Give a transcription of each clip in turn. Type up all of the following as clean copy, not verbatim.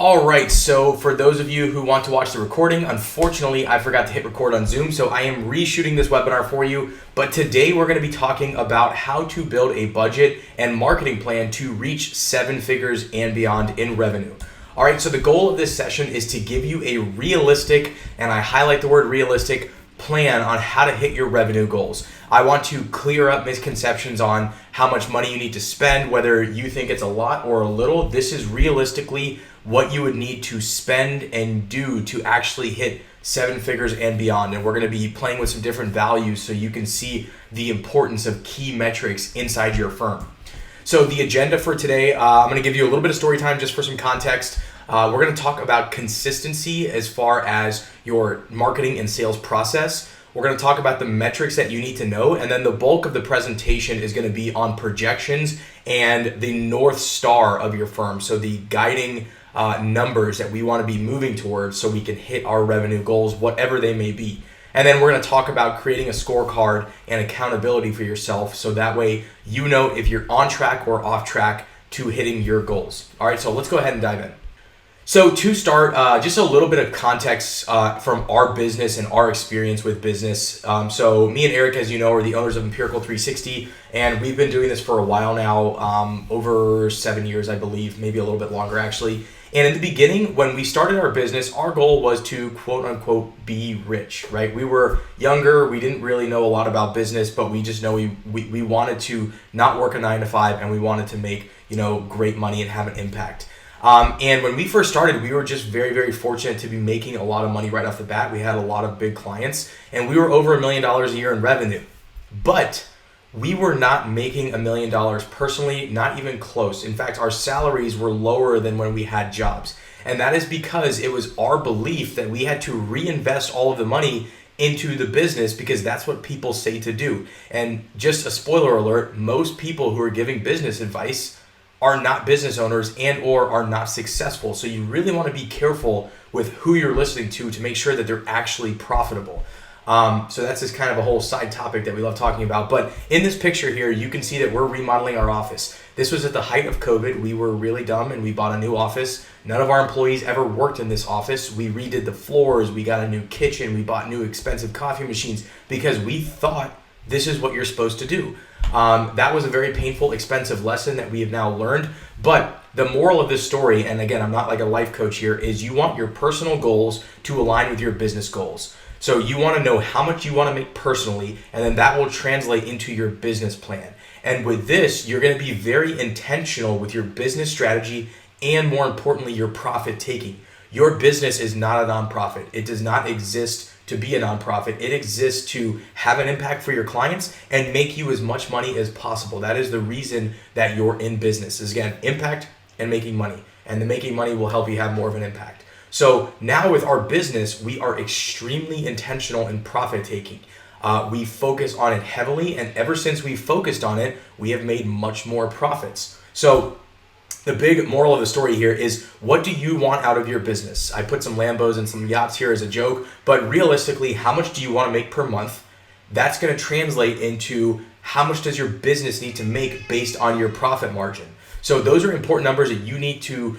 All right, so for those of you who want to watch the recording, unfortunately, I forgot to hit record on Zoom, so I am reshooting this webinar for you. But today we're going to be talking about how to build a budget and marketing plan to reach 7 figures and beyond in revenue. All right, so the goal of this session is to give you a realistic, and I highlight the word realistic, plan on how to hit your revenue goals. I want to clear up misconceptions on how much money you need to spend, whether you think it's a lot or a little. This is realistically what you would need to spend and do to actually hit 7 figures and beyond. And we're going to be playing with some different values so you can see the importance of key metrics inside your firm. So the agenda for today, I'm going to give you a little bit of story time just for some context. We're going to talk about consistency as far as your marketing and sales process. We're going to talk about the metrics that you need to know, and then the bulk of the presentation is going to be on projections and the North Star of your firm. So the guiding numbers that we want to be moving towards so we can hit our revenue goals, whatever they may be. And then we're going to talk about creating a scorecard and accountability for yourself so that way you know if you're on track or off track to hitting your goals. All right, so let's go ahead and dive in. So to start, just a little bit of context from our business and our experience with business. So me and Eric, as you know, are the owners of Empirical 360, and we've been doing this for a while now, over 7 years, I believe, maybe a little bit longer actually. And in the beginning, when we started our business, our goal was to quote unquote be rich, right? We were younger, we didn't really know a lot about business, but we just know we wanted to not work a 9-to-5 and we wanted to make, great money and have an impact. And when we first started, we were just very, very fortunate to be making a lot of money right off the bat. We had a lot of big clients and we were over $1 million a year in revenue, but we were not making $1 million personally, not even close. In fact, our salaries were lower than when we had jobs. And that is because it was our belief that we had to reinvest all of the money into the business because that's what people say to do. And just a spoiler alert, most people who are giving business advice are not business owners and or are not successful. So you really want to be careful with who you're listening to make sure that they're actually profitable. So that's just kind of a whole side topic that we love talking about. But in this picture here, you can see that we're remodeling our office. This was at the height of COVID. We were really dumb and we bought a new office. None of our employees ever worked in this office. We redid the floors. We got a new kitchen. We bought new expensive coffee machines because we thought this is what you're supposed to do. That was a very painful, expensive lesson that we have now learned. But the moral of this story, and again, I'm not like a life coach here, is you want your personal goals to align with your business goals. So you want to know how much you want to make personally, and then that will translate into your business plan. And with this, you're going to be very intentional with your business strategy and more importantly, your profit taking. Your business is not a nonprofit. It does not exist to be a nonprofit. It exists to have an impact for your clients and make you as much money as possible. That is the reason that you're in business is, again, impact and making money. And the making money will help you have more of an impact. So now with our business, we are extremely intentional in profit taking. We focus on it heavily, and ever since we focused on it, we have made much more profits. So the big moral of the story here is, what do you want out of your business? I put some Lambos and some yachts here as a joke, but realistically, how much do you want to make per month? That's going to translate into how much does your business need to make based on your profit margin. So those are important numbers that you need to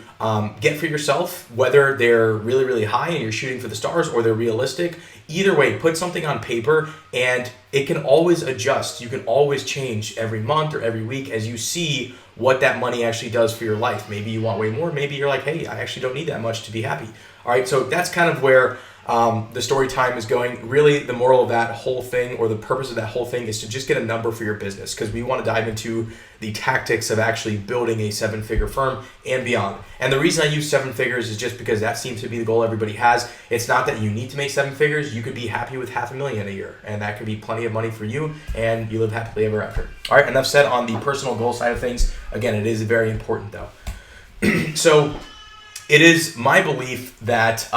get for yourself, whether they're really, really high and you're shooting for the stars or they're realistic. Either way, put something on paper and it can always adjust. You can always change every month or every week as you see what that money actually does for your life. Maybe you want way more. Maybe you're like, hey, I actually don't need that much to be happy. All right, so that's kind of where the story time is going. Really, the moral of that whole thing, or the purpose of that whole thing, is to just get a number for your business, because we want to dive into the tactics of actually building a 7-figure firm and beyond. And the reason I use 7 figures is just because that seems to be the goal everybody has. It's not that you need to make 7 figures. You could be happy with $500,000 a year, and that could be plenty of money for you, and you live happily ever after. All right, enough said on the personal goal side of things. Again, it is very important though. So it is my belief that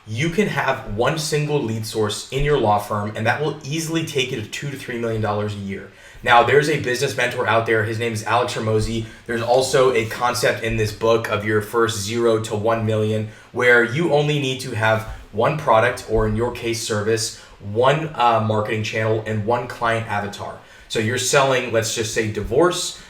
you can have one single lead source in your law firm, and that will easily take you to $2 to $3 million a year. Now, there's a business mentor out there. His name is Alex Hormozi. There's also a concept in this book of your first 0 to 1 million, where you only need to have one product, or in your case, service, one marketing channel, and one client avatar. So you're selling, let's just say, divorce.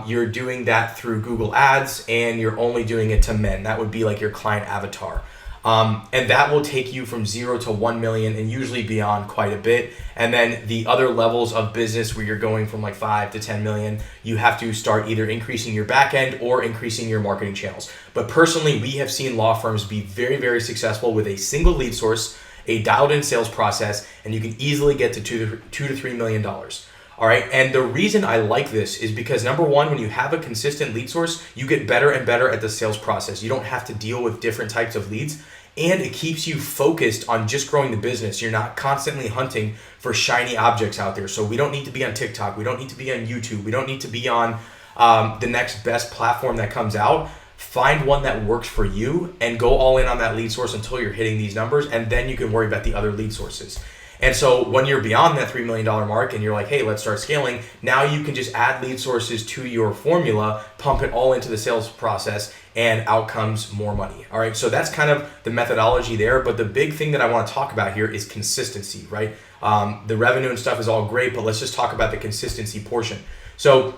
you're doing that through Google Ads, and you're only doing it to men. That would be like your client avatar. And that will take you from 0 to 1 million and usually beyond quite a bit. And then the other levels of business where you're going from like 5 to 10 million, you have to start either increasing your back end or increasing your marketing channels. But personally, we have seen law firms be very, very successful with a single lead source, a dialed in sales process, and you can easily get to $2 to $3 million. All right. And the reason I like this is because number one, when you have a consistent lead source, you get better and better at the sales process. You don't have to deal with different types of leads, and it keeps you focused on just growing the business. You're not constantly hunting for shiny objects out there. So we don't need to be on TikTok. We don't need to be on YouTube. We don't need to be on the next best platform that comes out. Find one that works for you and go all in on that lead source until you're hitting these numbers, and then you can worry about the other lead sources. And so when you're beyond that $3 million mark and you're like, hey, let's start scaling, now you can just add lead sources to your formula, pump it all into the sales process, and out comes more money. All right, so that's kind of the methodology there. But the big thing that I want to talk about here is consistency, right? The revenue and stuff is all great, but let's just talk about the consistency portion. So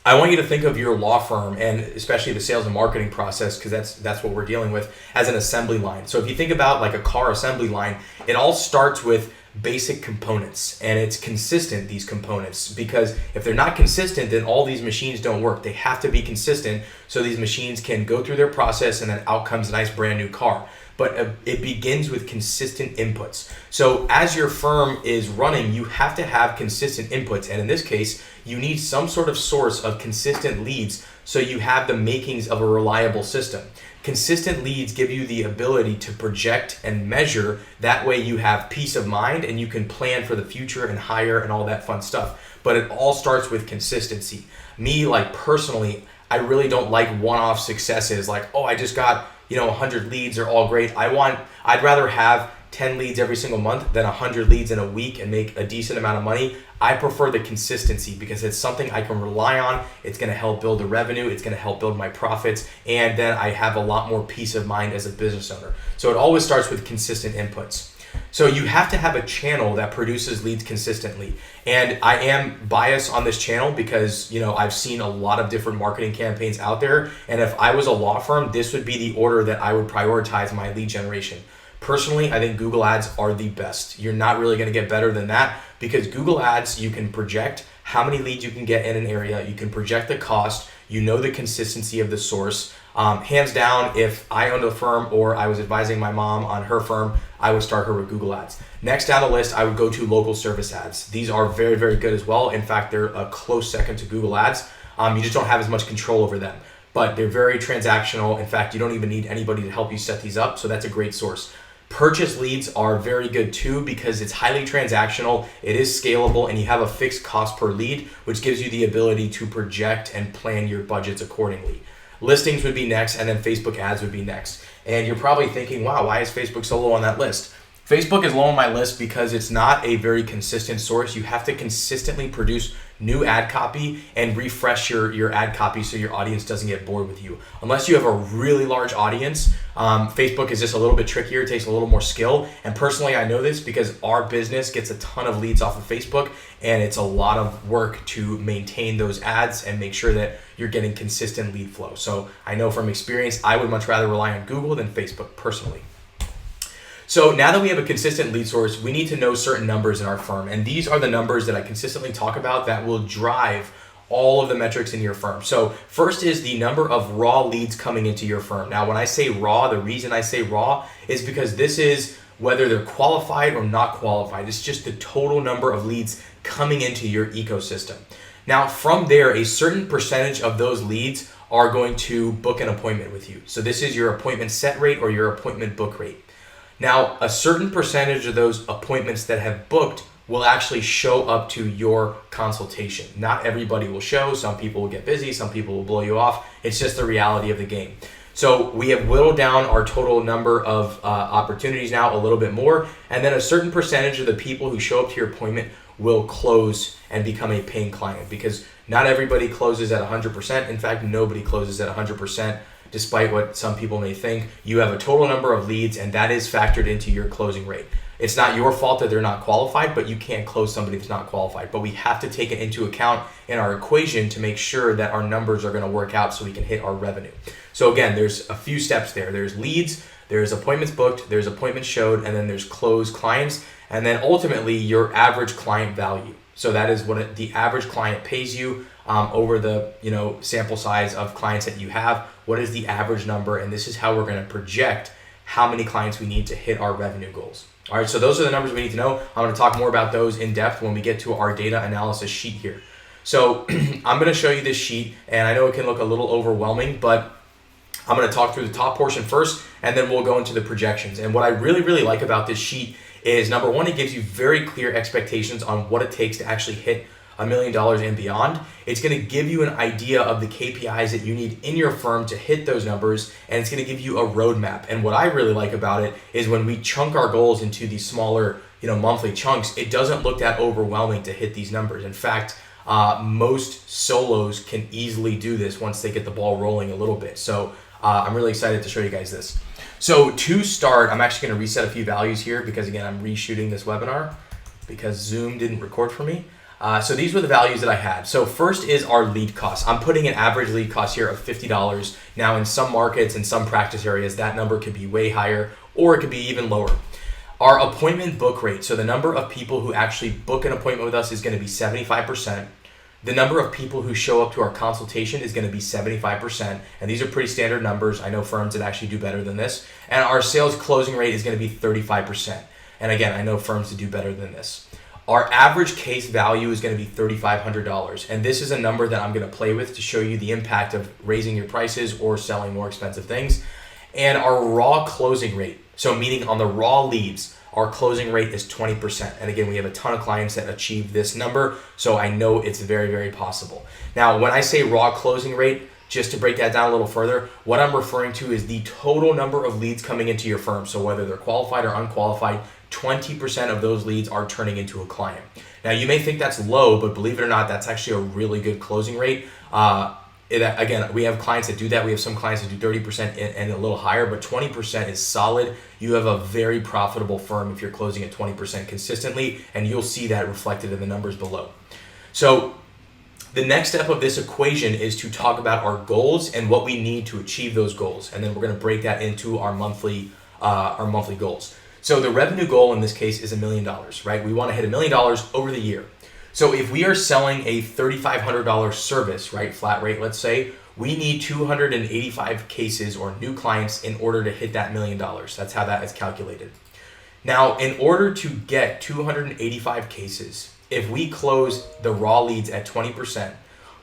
I want you to think of your law firm, and especially the sales and marketing process, because that's what we're dealing with, as an assembly line. So if you think about like a car assembly line, it all starts with basic components, and it's consistent, these components, because if they're not consistent, then all these machines don't work. They have to be consistent so these machines can go through their process, and then out comes a nice brand new car. But it begins with consistent inputs. So as your firm is running, you have to have consistent inputs. And in this case, you need some sort of source of consistent leads so you have the makings of a reliable system. Consistent leads give you the ability to project and measure. That way you have peace of mind and you can plan for the future and hire and all that fun stuff. But it all starts with consistency. Me, like personally, I really don't like one-off successes like, oh, I just got 100 leads are all great. I'd rather have 10 leads every single month than 100 leads in a week and make a decent amount of money. I prefer the consistency because it's something I can rely on. It's going to help build the revenue. It's going to help build my profits. And then I have a lot more peace of mind as a business owner. So it always starts with consistent inputs. So you have to have a channel that produces leads consistently. And I am biased on this channel because, I've seen a lot of different marketing campaigns out there. And if I was a law firm, this would be the order that I would prioritize my lead generation. Personally, I think Google Ads are the best. You're not really going to get better than that because Google Ads, you can project how many leads you can get in an area. You can project the cost. The consistency of the source. Hands down, if I owned a firm or I was advising my mom on her firm, I would start her with Google Ads. Next down the list, I would go to local service ads. These are very, very good as well. In fact, they're a close second to Google Ads. You just don't have as much control over them, but they're very transactional. In fact, you don't even need anybody to help you set these up, so that's a great source. Purchase leads are very good too because it's highly transactional, it is scalable, and you have a fixed cost per lead, which gives you the ability to project and plan your budgets accordingly. Listings would be next, and then Facebook ads would be next. And you're probably thinking, wow, why is Facebook so low on that list? Facebook is low on my list because it's not a very consistent source. You have to consistently produce new ad copy and refresh your ad copy so your audience doesn't get bored with you. Unless you have a really large audience, Facebook is just a little bit trickier. It takes a little more skill. And personally, I know this because our business gets a ton of leads off of Facebook, and it's a lot of work to maintain those ads and make sure that you're getting consistent lead flow. So I know from experience, I would much rather rely on Google than Facebook personally. So now that we have a consistent lead source, we need to know certain numbers in our firm. And these are the numbers that I consistently talk about that will drive all of the metrics in your firm. So first is the number of raw leads coming into your firm. Now, when I say raw, the reason I say raw is because this is whether they're qualified or not qualified. It's just the total number of leads coming into your ecosystem. Now, from there, a certain percentage of those leads are going to book an appointment with you. So this is your appointment set rate or your appointment book rate. Now, a certain percentage of those appointments that have booked will actually show up to your consultation. Not everybody will show. Some people will get busy. Some people will blow you off. It's just the reality of the game. So we have whittled down our total number of opportunities now a little bit more. And then a certain percentage of the people who show up to your appointment will close and become a paying client because not everybody closes at 100%. In fact, nobody closes at 100%. Despite what some people may think, you have a total number of leads and that is factored into your closing rate. It's not your fault that they're not qualified, but you can't close somebody that's not qualified. But we have to take it into account in our equation to make sure that our numbers are going to work out so we can hit our revenue. So again, there's a few steps there. There's leads, there's appointments booked, there's appointments showed, and then there's closed clients, and then ultimately your average client value. So that is what the average client pays you over the sample size of clients that you have. What is the average number? And this is how we're going to project how many clients we need to hit our revenue goals. All right, so those are the numbers we need to know. I'm going to talk more about those in depth when we get to our data analysis sheet here. So I'm going to show you this sheet, and I know it can look a little overwhelming, but I'm going to talk through the top portion first, and then we'll go into the projections. And what I really, really like about this sheet is, number one, it gives you very clear expectations on what it takes to actually hit $1 million and beyond. It's going to give you an idea of the KPIs that you need in your firm to hit those numbers, and it's going to give you a roadmap. And what I really like about it is when we chunk our goals into these smaller, monthly chunks, it doesn't look that overwhelming to hit these numbers. In fact, most solos can easily do this once they get the ball rolling a little bit. So I'm really excited to show you guys this. So to start, I'm actually going to reset a few values here because, again, I'm reshooting this webinar because Zoom didn't record for me. So these were the values that I had. So first is our lead cost. I'm putting an average lead cost here of $50. Now in some markets and some practice areas, that number could be way higher or it could be even lower. Our appointment book rate, so the number of people who actually book an appointment with us is going to be 75%. The number of people who show up to our consultation is going to be 75%. And these are pretty standard numbers. I know firms that actually do better than this. And our sales closing rate is going to be 35%. And again, I know firms that do better than this. Our average case value is going to be $3,500. And this is a number that I'm going to play with to show you the impact of raising your prices or selling more expensive things. And our raw closing rate, so meaning on the raw leads, our closing rate is 20%. And again, we have a ton of clients that achieve this number, so I know it's very, very possible. Now, when I say raw closing rate, just to break that down a little further, what I'm referring to is the total number of leads coming into your firm. So whether they're qualified or unqualified, 20% of those leads are turning into a client. Now, you may think that's low, but believe it or not, that's actually a really good closing rate. Again, we have clients that do that. We have some clients that do 30% and a little higher, but 20% is solid. You have a very profitable firm if you're closing at 20% consistently, and you'll see that reflected in the numbers below. So the next step of this equation is to talk about our goals and what we need to achieve those goals. And then we're going to break that into our monthly goals. So the revenue goal in this case is $1 million, right? We want to hit $1 million over the year. So if we are selling a $3,500 service, right, flat rate, let's say, we need 285 cases or new clients in order to hit that $1 million. That's how that is calculated. Now, in order to get 285 cases, if we close the raw leads at 20%,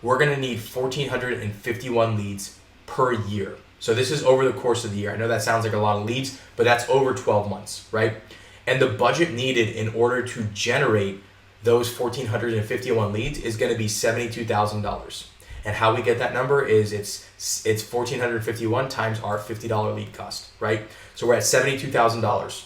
we're going to need 1,451 leads per year. So this is over the course of the year. I know that sounds like a lot of leads, but that's over 12 months, right? And the budget needed in order to generate those 1,451 leads is going to be $72,000. And how we get that number is it's 1,451 times our $50 lead cost, right? So we're at $72,000.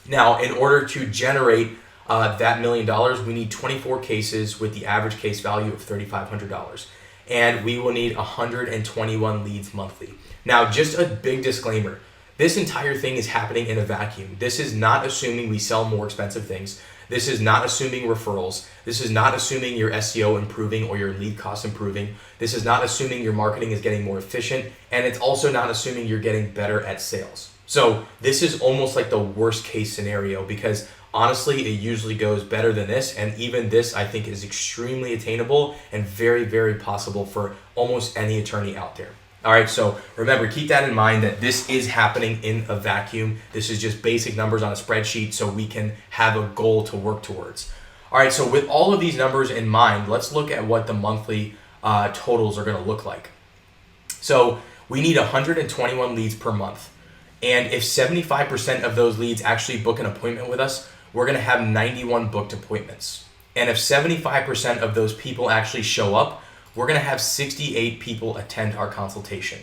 Now, in order to generate that $1 million, we need 24 cases with the average case value of $3,500. And we will need 121 leads monthly. Now, just a big disclaimer. This entire thing is happening in a vacuum. This is not assuming we sell more expensive things. This is not assuming referrals. This is not assuming your SEO improving or your lead cost improving. This is not assuming your marketing is getting more efficient. And it's also not assuming you're getting better at sales. So this is almost like the worst case scenario because honestly, it usually goes better than this. And even this, I think, is extremely attainable and very, very possible for almost any attorney out there. All right, so remember, keep that in mind that this is happening in a vacuum. This is just basic numbers on a spreadsheet so we can have a goal to work towards. All right, so with all of these numbers in mind, let's look at what the monthly totals are going to look like. So we need 121 leads per month. And if 75% of those leads actually book an appointment with us, we're going to have 91 booked appointments. And if 75% of those people actually show up, we're going to have 68 people attend our consultation.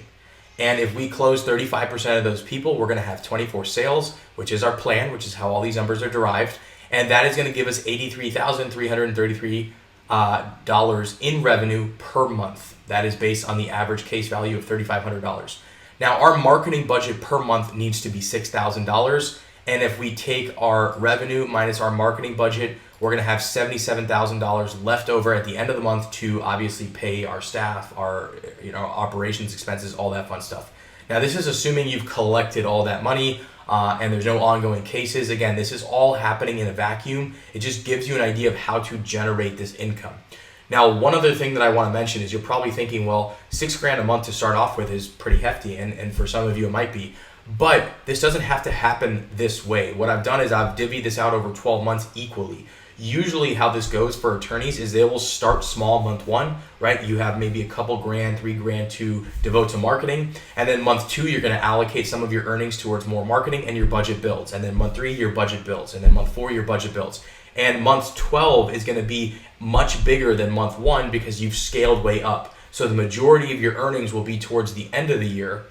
And if we close 35% of those people, we're going to have 24 sales, which is our plan, which is how all these numbers are derived. And that is going to give us $83,333 in revenue per month. That is based on the average case value of $3,500. Now, our marketing budget per month needs to be $6,000. And if we take our revenue minus our marketing budget, we're going to have $77,000 left over at the end of the month to obviously pay our staff, our operations expenses, all that fun stuff. Now, this is assuming you've collected all that money and there's no ongoing cases. Again, this is all happening in a vacuum. It just gives you an idea of how to generate this income. Now, one other thing that I want to mention is you're probably thinking, well, $6,000 a month to start off with is pretty hefty, and for some of you it might be. But this doesn't have to happen this way. What I've done is I've divvied this out over 12 months equally. Usually how this goes for attorneys is they will start small month one, right? You have maybe a couple grand, $3,000 to devote to marketing. And then month two, you're going to allocate some of your earnings towards more marketing and your budget builds. And then month three, your budget builds. And then month four, your budget builds. And month 12 is going to be much bigger than month one because you've scaled way up. So the majority of your earnings will be towards the end of the year.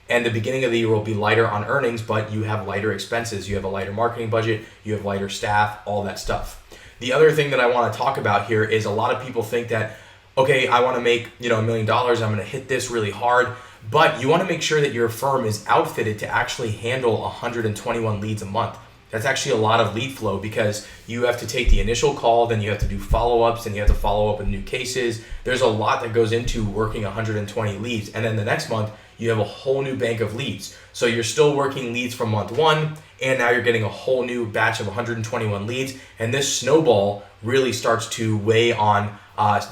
And the beginning of the year will be lighter on earnings, but you have lighter expenses. You have a lighter marketing budget, you have lighter staff, all that stuff. The other thing that I want to talk about here is a lot of people think that, okay, I want to make $1 million, I'm going to hit this really hard, but you want to make sure that your firm is outfitted to actually handle 121 leads a month. That's actually a lot of lead flow because you have to take the initial call, then you have to do follow-ups, and you have to follow up with new cases. There's a lot that goes into working 120 leads. And then the next month, you have a whole new bank of leads. So you're still working leads from month one, and now you're getting a whole new batch of 121 leads. And this snowball really starts to weigh on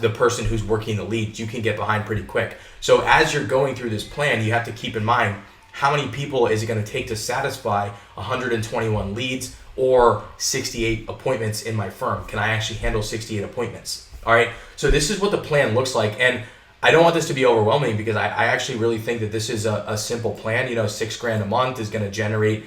the person who's working the leads. You can get behind pretty quick. So as you're going through this plan, you have to keep in mind, how many people is it going to take to satisfy 121 leads or 68 appointments in my firm? Can I actually handle 68 appointments? All right. So this is what the plan looks like. And I don't want this to be overwhelming because I actually really think that this is a simple plan. $6,000 a month is going to generate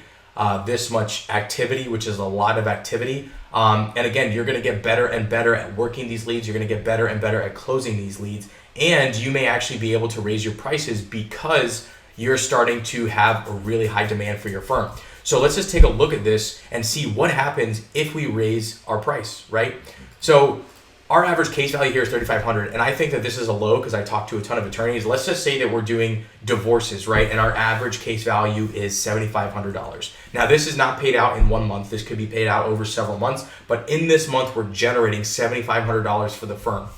this much activity, which is a lot of activity. And again, you're going to get better and better at working these leads. You're going to get better and better at closing these leads. And you may actually be able to raise your prices because you're starting to have a really high demand for your firm. So let's just take a look at this and see what happens if we raise our price, right? So our average case value here is $3,500, and I think that this is a low because I talked to a ton of attorneys. Let's just say that we're doing divorces, right? And our average case value is $7,500. Now, this is not paid out in 1 month. This could be paid out over several months, but in this month, we're generating $7,500 for the firm.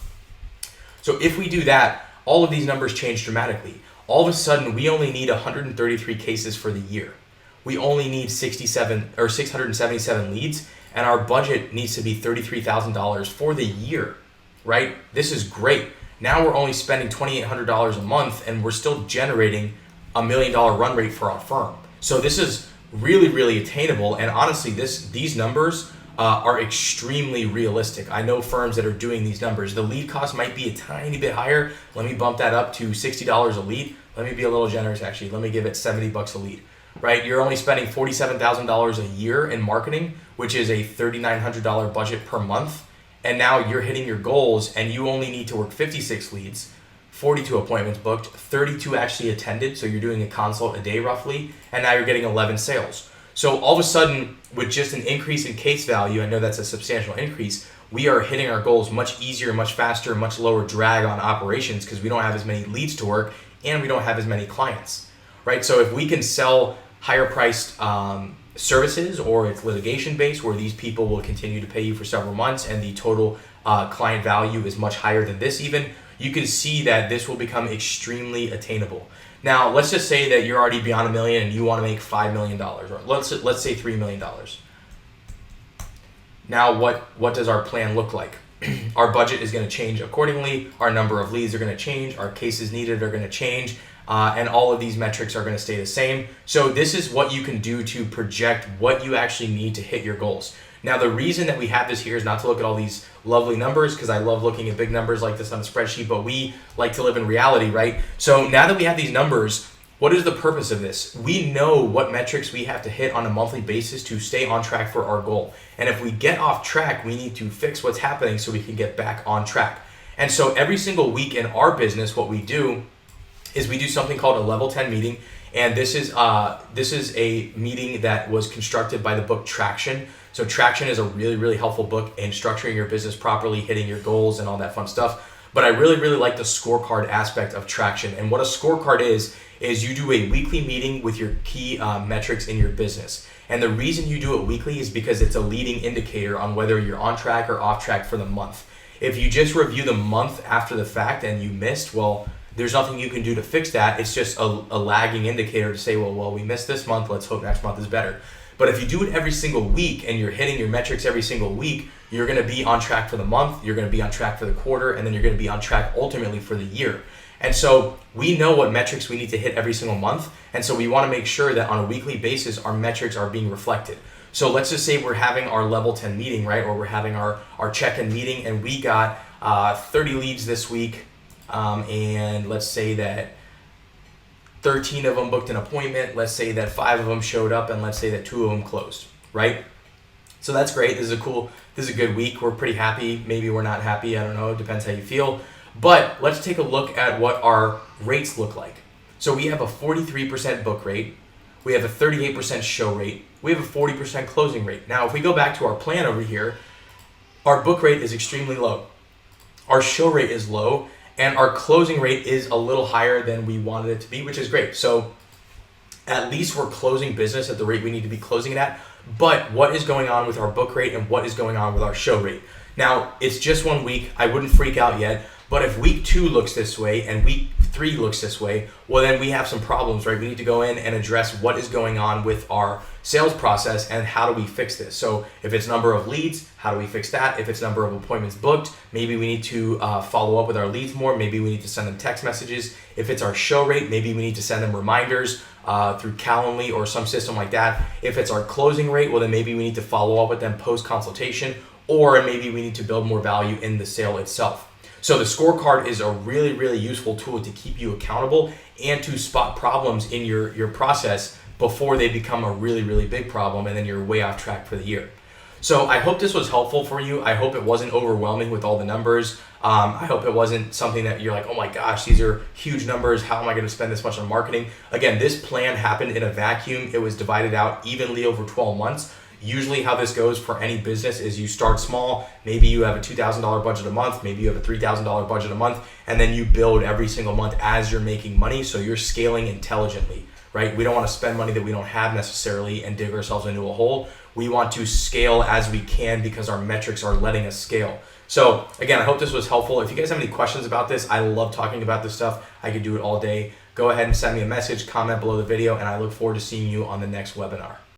So if we do that, all of these numbers change dramatically. All of a sudden, we only need 133 cases for the year. We only need 677 leads, and our budget needs to be $33,000 for the year, right? This is great. Now we're only spending $2,800 a month, and we're still generating $1 million run rate for our firm. So this is really, really attainable, and honestly, these numbers are extremely realistic. I know firms that are doing these numbers. The lead cost might be a tiny bit higher. Let me bump that up to $60 a lead. Let me be a little generous, actually. Let me give it $70 a lead, right? You're only spending $47,000 a year in marketing, which is a $3,900 budget per month. And now you're hitting your goals and you only need to work 56 leads, 42 appointments booked, 32 actually attended. So you're doing a consult a day roughly. And now you're getting 11 sales. So all of a sudden, with just an increase in case value, I know that's a substantial increase, we are hitting our goals much easier, much faster, much lower drag on operations because we don't have as many leads to work and we don't have as many clients, right? So if we can sell higher priced services, or it's litigation based where these people will continue to pay you for several months and the total client value is much higher than this even, you can see that this will become extremely attainable. Now, let's just say that you're already beyond $1 million and you want to make $5 million, or let's say $3 million. Now, what does our plan look like? Our budget is going to change accordingly. Our number of leads are going to change. Our cases needed are going to change. And all of these metrics are going to stay the same. So this is what you can do to project what you actually need to hit your goals. Now, the reason that we have this here is not to look at all these lovely numbers, because I love looking at big numbers like this on a spreadsheet, but we like to live in reality, right? So now that we have these numbers, what is the purpose of this? We know what metrics we have to hit on a monthly basis to stay on track for our goal. And if we get off track, we need to fix what's happening so we can get back on track. And so every single week in our business, what we do is we do something called a level 10 meeting. And this is a meeting that was constructed by the book Traction. So Traction is a really, really helpful book in structuring your business properly, hitting your goals and all that fun stuff. But I really, really like the scorecard aspect of Traction. And what a scorecard is is you do a weekly meeting with your key metrics in your business. And the reason you do it weekly is because it's a leading indicator on whether you're on track or off track for the month. If you just review the month after the fact and you missed, well, there's nothing you can do to fix that. It's just a lagging indicator to say, well, we missed this month. Let's hope next month is better. But if you do it every single week and you're hitting your metrics every single week, you're going to be on track for the month, you're going to be on track for the quarter, and then you're going to be on track ultimately for the year. And so we know what metrics we need to hit every single month. And so we want to make sure that on a weekly basis, our metrics are being reflected. So let's just say we're having our level 10 meeting, right? Or we're having our check-in meeting, and we got 30 leads this week. And let's say that 13 of them booked an appointment. Let's say that 5 of them showed up, and let's say that 2 of them closed, right? So that's great. This is a good week. We're pretty happy. Maybe we're not happy. I don't know. It depends how you feel. But let's take a look at what our rates look like. So we have a 43% book rate. We have a 38% show rate. We have a 40% closing rate. Now, if we go back to our plan over here, our book rate is extremely low. Our show rate is low, and our closing rate is a little higher than we wanted it to be, which is great. So at least we're closing business at the rate we need to be closing it at. But what is going on with our book rate and what is going on with our show rate? Now, it's just 1 week. I wouldn't freak out yet. But if week 2 looks this way and week 3 looks this way, well, then we have some problems, right? We need to go in and address what is going on with our sales process and how do we fix this. So if it's number of leads, how do we fix that? If it's number of appointments booked, maybe we need to follow up with our leads more. Maybe we need to send them text messages. If it's our show rate, maybe we need to send them reminders through Calendly or some system like that. If it's our closing rate, well, then maybe we need to follow up with them post-consultation, or maybe we need to build more value in the sale itself. So the scorecard is a really, really useful tool to keep you accountable and to spot problems in your process before they become a really, really big problem and then you're way off track for the year. So I hope this was helpful for you. I hope it wasn't overwhelming with all the numbers. I hope it wasn't something that you're like, oh my gosh, these are huge numbers. How am I going to spend this much on marketing? Again, this plan happened in a vacuum. It was divided out evenly over 12 months. Usually how this goes for any business is you start small. Maybe you have a $2,000 budget a month. Maybe you have a $3,000 budget a month. And then you build every single month as you're making money. So you're scaling intelligently, right? We don't want to spend money that we don't have necessarily and dig ourselves into a hole. We want to scale as we can because our metrics are letting us scale. So again, I hope this was helpful. If you guys have any questions about this, I love talking about this stuff. I could do it all day. Go ahead and send me a message, comment below the video, and I look forward to seeing you on the next webinar.